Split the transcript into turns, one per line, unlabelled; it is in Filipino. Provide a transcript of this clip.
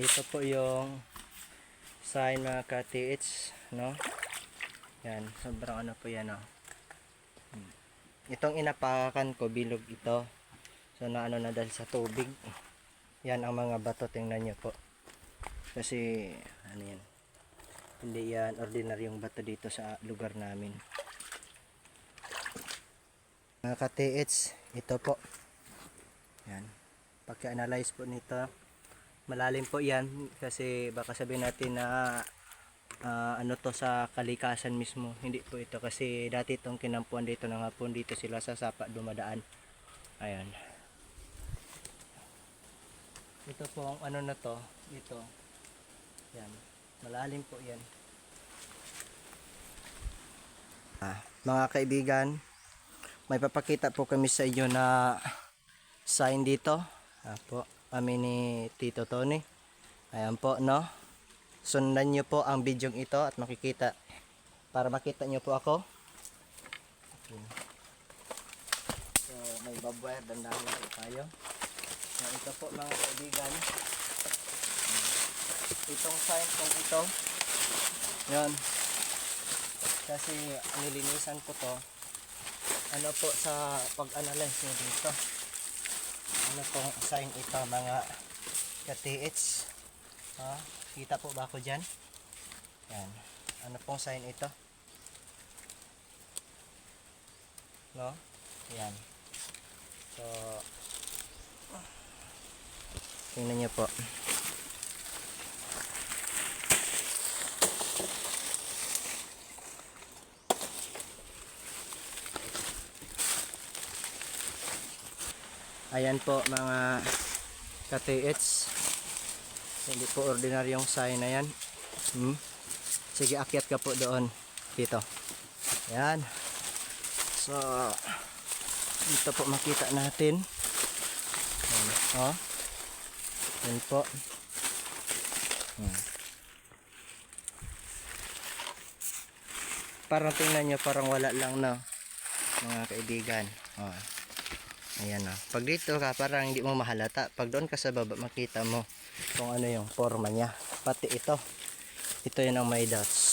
Ito po yung sign mga ka-TH, no? Yan, sobrang ano po yan, oh. Itong inapakan ko, bilog ito. So na ano na dahil sa tubig. Yan ang mga bato, tingnan nyo po. Kasi, ano yan, hindi yan ordinaryong bato dito sa lugar namin. Mga ka-TH, ito po. Yan. Pagka-analyze po nito, malalim po yan kasi baka sabihin natin na ano to sa kalikasan mismo. Hindi po ito kasi dati itong kinampuan dito ng hapon, dito sila sa sapa dumadaan. Ayan. Ito po ang ano na to, ito. Yan. Malalim po yan. Mga kaibigan, may papakita po kami sa inyo na sign dito. Po, kami ni Tito Tony. Ayan po, no? Sundan nyo po ang video ito at makikita, para makita nyo po ako. Okay. So, may babwire, dandahan po tayo. So, ito po mga kaibigan. Itong sign kong ito, yan. Kasi nilinisan ko to. Ano po sa pag-analyze nyo dito. Ano pong sign ito mga ka-TH. Kita po ba ako dyan? Yan. Ano pong sign ito? No? Yan. So, tingnan nyo po. Ayan po mga ka-TH. Hindi po ordinaryong sign na yan. Sige, akyat ka po doon dito. Ayan. So, dito po makita natin. Ayan. Oh. Ayan po. Parang tingnan nyo, parang wala lang na mga kaibigan. Oh. Ayan o. Pag dito ka, parang hindi mo mahalata. Pag doon ka sa baba, makita mo kung ano yung forma niya. Pati ito. Ito yun ang may dots.